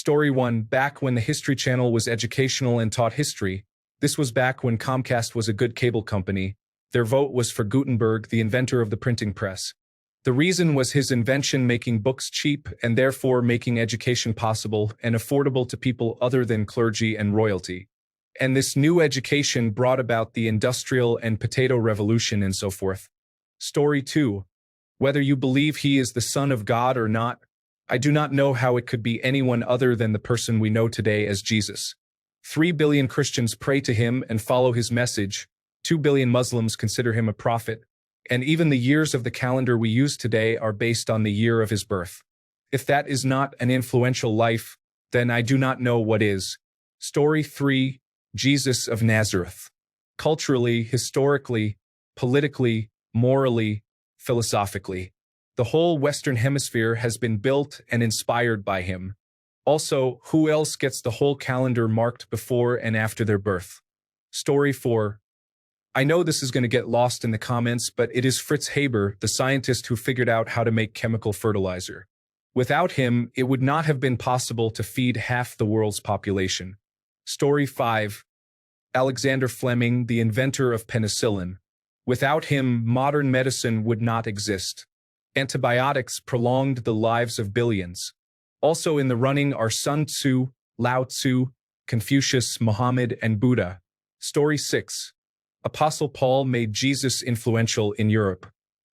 Story 1. Back when the History Channel was educational and taught history. This was back when Comcast was a good cable company. Their vote was for Gutenberg, the inventor of the printing press. The reason was his invention making books cheap and therefore making education possible and affordable to people other than clergy and royalty. And this new education brought about the Industrial and Potato Revolution and so forth. Story 2. Whether you believe he is the Son of God or not, I do not know how it could be anyone other than the person we know today as Jesus. 3 billion Christians pray to him and follow his message. 2 billion Muslims consider him a prophet. And even the years of the calendar we use today are based on the year of his birth. If that is not an influential life, then I do not know what is. Story 3. Jesus of Nazareth. Culturally, historically, politically, morally, philosophically, the whole Western Hemisphere has been built and inspired by him. Also, who else gets the whole calendar marked before and after their birth? Story 4. I know this is going to get lost in the comments, but it is Fritz Haber, the scientist who figured out how to make chemical fertilizer. Without him, it would not have been possible to feed half the world's population. Story 5. Alexander Fleming, the inventor of penicillin. Without him, modern medicine would not exist. Antibiotics prolonged the lives of billions. Also in the running are Sun Tzu, Lao Tzu, Confucius, Muhammad, and Buddha. Story 6. Apostle Paul made Jesus influential in Europe.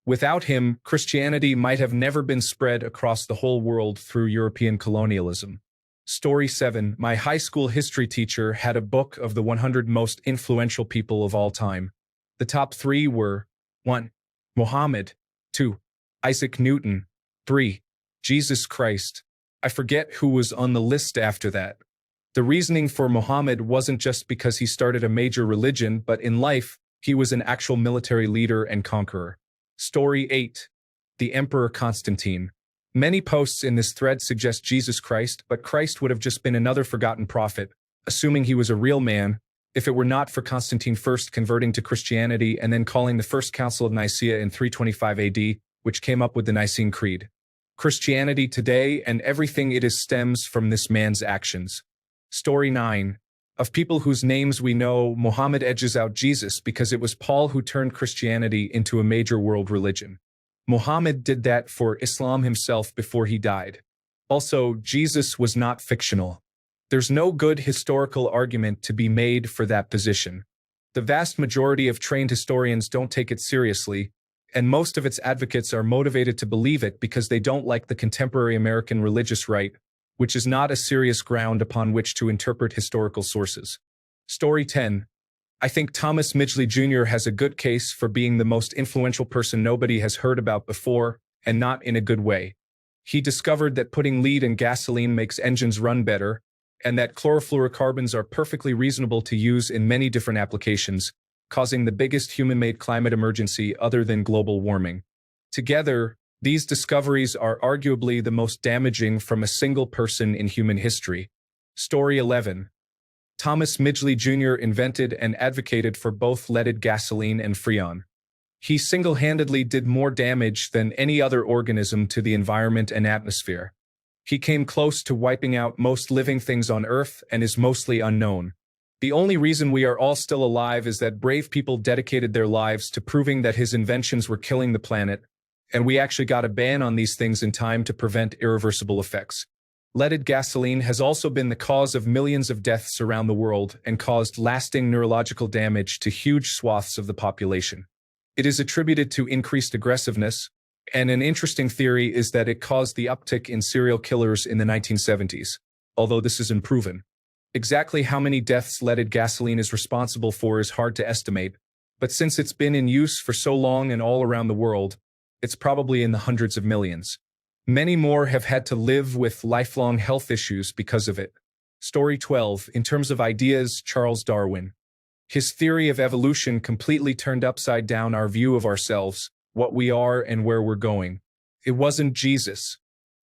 Without him, Christianity might have never been spread across the whole world through European colonialism. Story 7. My high school history teacher had a book of the 100 most influential people of all time. The top 3 were 1. Muhammad, 2. Isaac Newton, 3. Jesus Christ. I forget who was on the list after that. The reasoning for Muhammad wasn't just because he started a major religion, but in life, he was an actual military leader and conqueror. Story 8. The Emperor Constantine. Many posts in this thread suggest Jesus Christ, but Christ would have just been another forgotten prophet, assuming he was a real man, if it were not for Constantine first converting to Christianity and then calling the First Council of Nicaea in 325 AD, which came up with the Nicene Creed. Christianity today and everything it is stems from this man's actions. Story 9. Of people whose names we know, Muhammad edges out Jesus because it was Paul who turned Christianity into a major world religion. Muhammad did that for Islam himself before he died. Also, Jesus was not fictional. There's no good historical argument to be made for that position. The vast majority of trained historians don't take it seriously, and most of its advocates are motivated to believe it because they don't like the contemporary American religious right, which is not a serious ground upon which to interpret historical sources. Story 10. I think Thomas Midgley Jr. has a good case for being the most influential person nobody has heard about before, and not in a good way. He discovered that putting lead in gasoline makes engines run better, and that chlorofluorocarbons are perfectly reasonable to use in many different applications, causing the biggest human-made climate emergency other than global warming. Together, these discoveries are arguably the most damaging from a single person in human history. Story 11. Thomas Midgley Jr. invented and advocated for both leaded gasoline and Freon. He single-handedly did more damage than any other organism to the environment and atmosphere. He came close to wiping out most living things on Earth and is mostly unknown. The only reason we are all still alive is that brave people dedicated their lives to proving that his inventions were killing the planet, and we actually got a ban on these things in time to prevent irreversible effects. Leaded gasoline has also been the cause of millions of deaths around the world and caused lasting neurological damage to huge swaths of the population. It is attributed to increased aggressiveness, and an interesting theory is that it caused the uptick in serial killers in the 1970s, although this is unproven. Exactly how many deaths leaded gasoline is responsible for is hard to estimate, but since it's been in use for so long and all around the world, it's probably in the hundreds of millions. Many more have had to live with lifelong health issues because of it. Story 12. In terms of ideas, Charles Darwin. His theory of evolution completely turned upside down our view of ourselves, what we are and where we're going. It wasn't Jesus.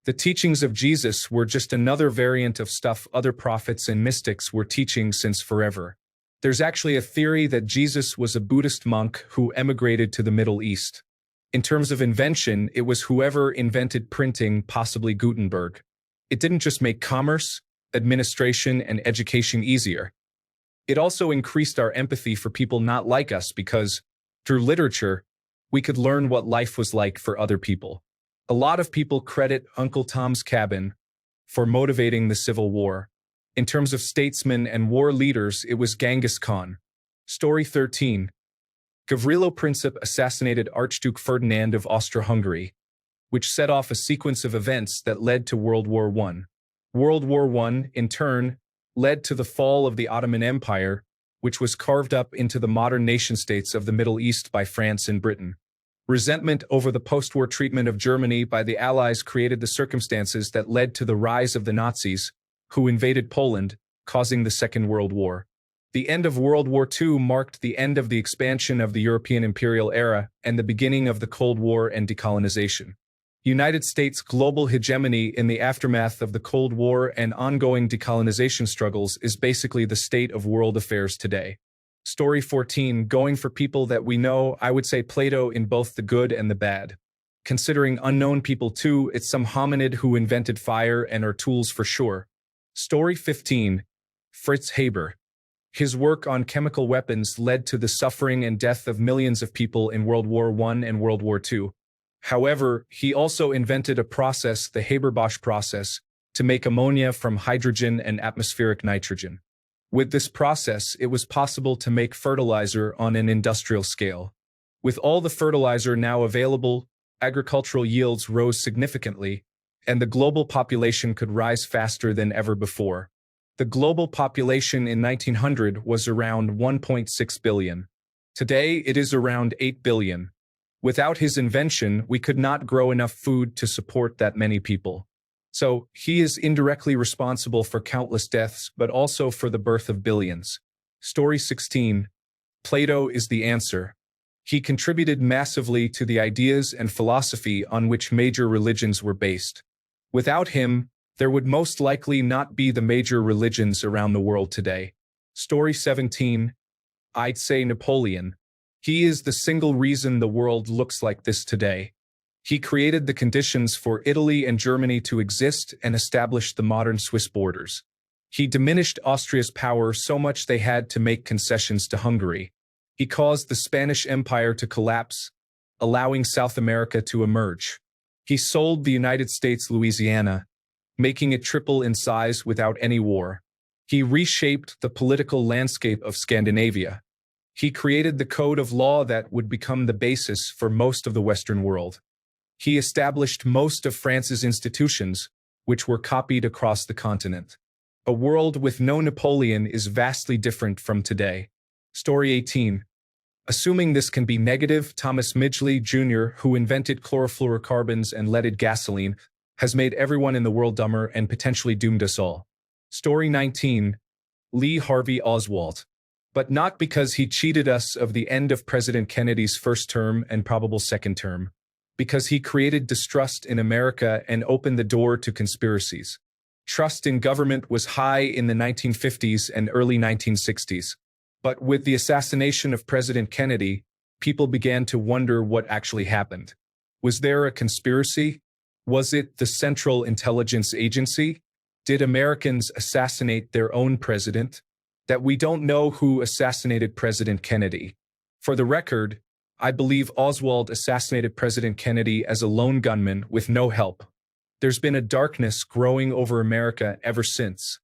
The teachings of Jesus were just another variant of stuff other prophets and mystics were teaching since forever. There's actually a theory that Jesus was a Buddhist monk who emigrated to the Middle East. In terms of invention, it was whoever invented printing, possibly Gutenberg. It didn't just make commerce, administration, and education easier. It also increased our empathy for people not like us because, through literature, we could learn what life was like for other people. A lot of people credit Uncle Tom's Cabin for motivating the Civil War. In terms of statesmen and war leaders, it was Genghis Khan. Story 13. Gavrilo Princip assassinated Archduke Ferdinand of Austria-Hungary, which set off a sequence of events that led to World War I. World War I, in turn, led to the fall of the Ottoman Empire, which was carved up into the modern nation-states of the Middle East by France and Britain. Resentment over the post-war treatment of Germany by the Allies created the circumstances that led to the rise of the Nazis, who invaded Poland, causing the Second World War. The end of World War II marked the end of the expansion of the European imperial era and the beginning of the Cold War and decolonization. United States' global hegemony in the aftermath of the Cold War and ongoing decolonization struggles is basically the state of world affairs today. Story 14. Going for people that we know, I would say Plato in both the good and the bad. Considering unknown people too, it's some hominid who invented fire and our tools for sure. Story 15. Fritz Haber. His work on chemical weapons led to the suffering and death of millions of people in World War I and World War II. However, he also invented a process, the Haber-Bosch process, to make ammonia from hydrogen and atmospheric nitrogen. With this process, it was possible to make fertilizer on an industrial scale. With all the fertilizer now available, agricultural yields rose significantly, and the global population could rise faster than ever before. The global population in 1900 was around 1.6 billion. Today, it is around 8 billion. Without his invention, we could not grow enough food to support that many people. So, he is indirectly responsible for countless deaths, but also for the birth of billions. Story 16. Plato is the answer. He contributed massively to the ideas and philosophy on which major religions were based. Without him, there would most likely not be the major religions around the world today. Story 17. I'd say Napoleon. He is the single reason the world looks like this today. He created the conditions for Italy and Germany to exist and established the modern Swiss borders. He diminished Austria's power so much they had to make concessions to Hungary. He caused the Spanish Empire to collapse, allowing South America to emerge. He sold the United States Louisiana, making it triple in size without any war. He reshaped the political landscape of Scandinavia. He created the code of law that would become the basis for most of the Western world. He established most of France's institutions, which were copied across the continent. A world with no Napoleon is vastly different from today. Story 18. Assuming this can be negative, Thomas Midgley Jr., who invented chlorofluorocarbons and leaded gasoline, has made everyone in the world dumber and potentially doomed us all. Story 19. Lee Harvey Oswald. But not because he cheated us of the end of President Kennedy's first term and probable second term. Because he created distrust in America and opened the door to conspiracies. Trust in government was high in the 1950s and early 1960s. But with the assassination of President Kennedy, people began to wonder what actually happened. Was there a conspiracy? Was it the Central Intelligence Agency? Did Americans assassinate their own president? That we don't know who assassinated President Kennedy. For the record, I believe Oswald assassinated President Kennedy as a lone gunman with no help. There's been a darkness growing over America ever since.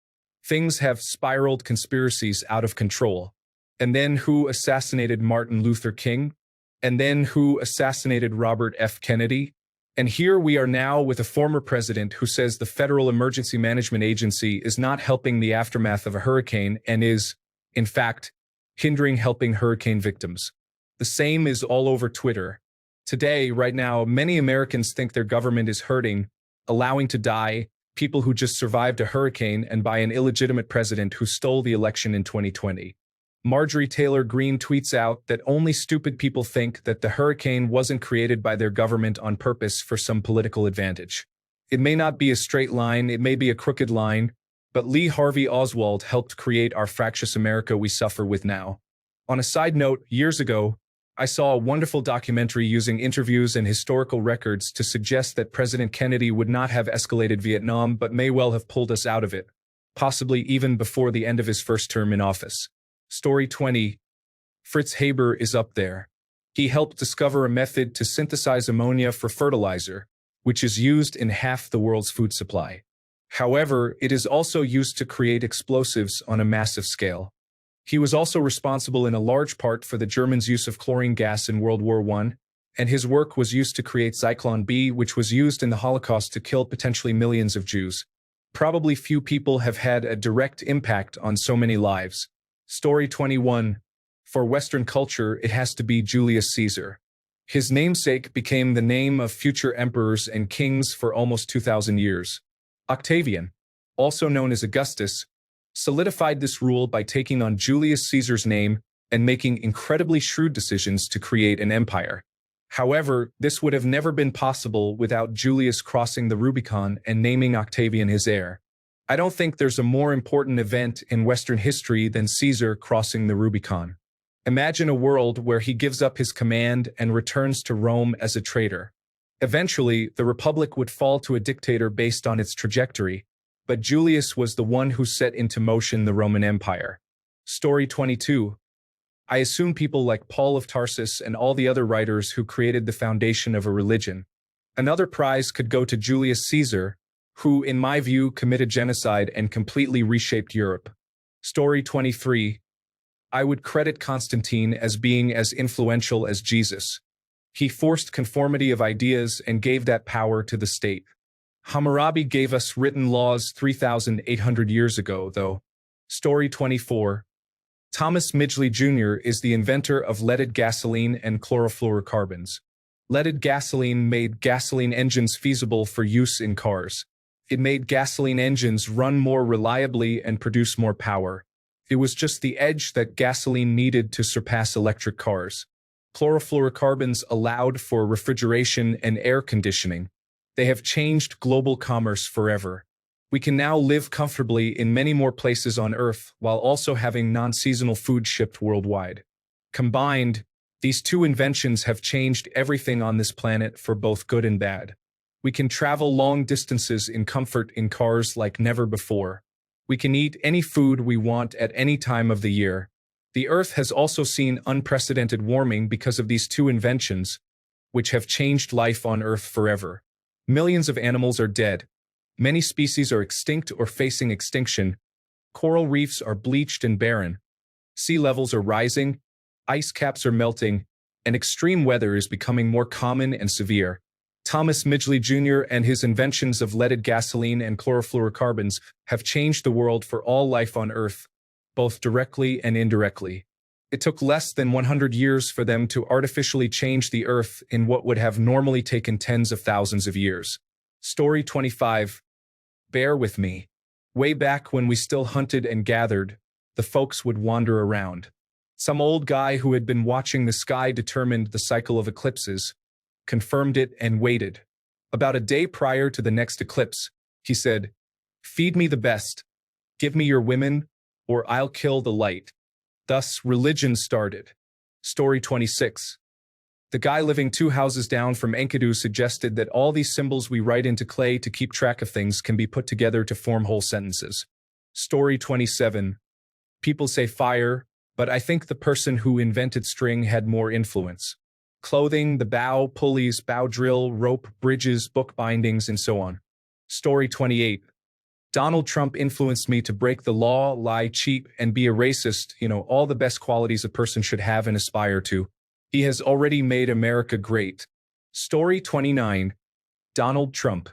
Things have spiraled conspiracies out of control. And then who assassinated Martin Luther King? And then who assassinated Robert F. Kennedy? And here we are now with a former president who says the Federal Emergency Management Agency is not helping the aftermath of a hurricane and is, in fact, hindering helping hurricane victims. The same is all over Twitter. Today, right now, many Americans think their government is hurting, allowing to die people who just survived a hurricane and by an illegitimate president who stole the election in 2020. Marjorie Taylor Greene tweets out that only stupid people think that the hurricane wasn't created by their government on purpose for some political advantage. It may not be a straight line, it may be a crooked line, but Lee Harvey Oswald helped create our fractious America we suffer with now. On a side note, years ago, I saw a wonderful documentary using interviews and historical records to suggest that President Kennedy would not have escalated Vietnam but may well have pulled us out of it. possibly even before the end of his first term in office. Story 20. Fritz Haber is up there. He helped discover a method to synthesize ammonia for fertilizer, which is used in half the world's food supply. However, it is also used to create explosives on a massive scale. He was also responsible in a large part for the Germans' use of chlorine gas in World War I, and his work was used to create Zyklon B, which was used in the Holocaust to kill potentially millions of Jews. Probably few people have had a direct impact on so many lives. Story 21. For Western culture, it has to be Julius Caesar. His namesake became the name of future emperors and kings for almost 2,000 years. Octavian, also known as Augustus, solidified this rule by taking on Julius Caesar's name and making incredibly shrewd decisions to create an empire. However, this would have never been possible without Julius crossing the Rubicon and naming Octavian his heir. I don't think there's a more important event in Western history than Caesar crossing the Rubicon. Imagine a world where he gives up his command and returns to Rome as a traitor. Eventually, the Republic would fall to a dictator based on its trajectory, but Julius was the one who set into motion the Roman Empire. Story 22. I assume people like Paul of Tarsus and all the other writers who created the foundation of a religion. Another prize could go to Julius Caesar, who, in my view, committed genocide and completely reshaped Europe. Story 23. I would credit Constantine as being as influential as Jesus. He forced conformity of ideas and gave that power to the state. Hammurabi gave us written laws 3,800 years ago, though. Story 24. Thomas Midgley Jr. is the inventor of leaded gasoline and chlorofluorocarbons. Leaded gasoline made gasoline engines feasible for use in cars. It made gasoline engines run more reliably and produce more power. It was just the edge that gasoline needed to surpass electric cars. Chlorofluorocarbons allowed for refrigeration and air conditioning. They have changed global commerce forever. We can now live comfortably in many more places on Earth while also having non-seasonal food shipped worldwide. Combined, these two inventions have changed everything on this planet for both good and bad. We can travel long distances in comfort in cars like never before. We can eat any food we want at any time of the year. The Earth has also seen unprecedented warming because of these two inventions, which have changed life on Earth forever. Millions of animals are dead. Many species are extinct or facing extinction. Coral reefs are bleached and barren. Sea levels are rising, ice caps are melting, and extreme weather is becoming more common and severe. Thomas Midgley Jr. and his inventions of leaded gasoline and chlorofluorocarbons have changed the world for all life on Earth, both directly and indirectly. It took less than 100 years for them to artificially change the Earth in what would have normally taken tens of thousands of years. Story 25. Bear with me. Way back when we still hunted and gathered, the folks would wander around. Some old guy who had been watching the sky determined the cycle of eclipses, confirmed it, and waited. About a day prior to the next eclipse, he said, "Feed me the best. Give me your women, or I'll kill the light." Thus, religion started. Story 26. The guy living 2 houses down from Enkidu suggested that all these symbols we write into clay to keep track of things can be put together to form whole sentences. Story 27. People say fire, but I think the person who invented string had more influence. Clothing, the bow, pulleys, bow drill, rope, bridges, book bindings, and so on. Story 28. Donald Trump influenced me to break the law, lie, cheat, and be a racist, all the best qualities a person should have and aspire to. He has already made America great. Story 29. Donald Trump.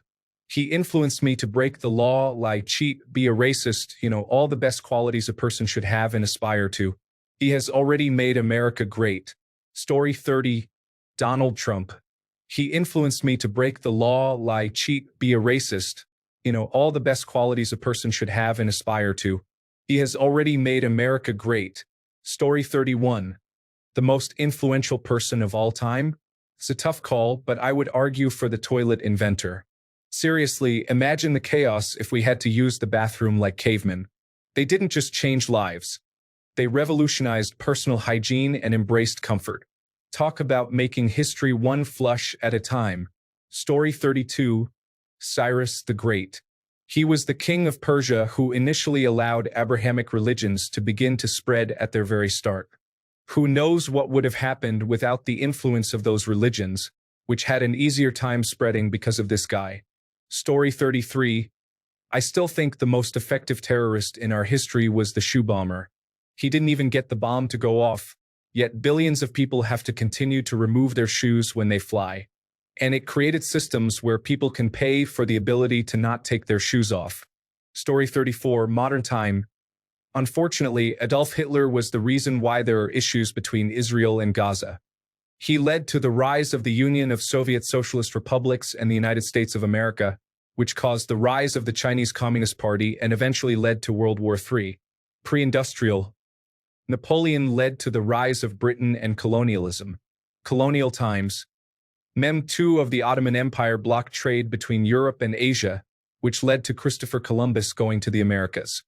He influenced me to break the law, lie, cheat, be a racist, all the best qualities a person should have and aspire to. He has already made America great. Story 30. Donald Trump. He influenced me to break the law, lie, cheat, be a racist, all the best qualities a person should have and aspire to. He has already made America great. Story 31. The most influential person of all time? It's a tough call, but I would argue for the toilet inventor. Seriously, imagine the chaos if we had to use the bathroom like cavemen. They didn't just change lives. They revolutionized personal hygiene and embraced comfort. Talk about making history one flush at a time. Story 32. Cyrus the Great. He was the king of Persia who initially allowed Abrahamic religions to begin to spread at their very start. Who knows what would have happened without the influence of those religions, which had an easier time spreading because of this guy. Story 33. I still think the most effective terrorist in our history was the shoe bomber. He didn't even get the bomb to go off, yet billions of people have to continue to remove their shoes when they fly. And it created systems where people can pay for the ability to not take their shoes off. Story 34. Modern time. Unfortunately, Adolf Hitler was the reason why there are issues between Israel and Gaza. He led to the rise of the Union of Soviet Socialist Republics and the United States of America, which caused the rise of the Chinese Communist Party and eventually led to World War III. Pre-industrial. Napoleon led to the rise of Britain and colonialism. Colonial times. Mem 2 of the Ottoman Empire blocked trade between Europe and Asia, which led to Christopher Columbus going to the Americas.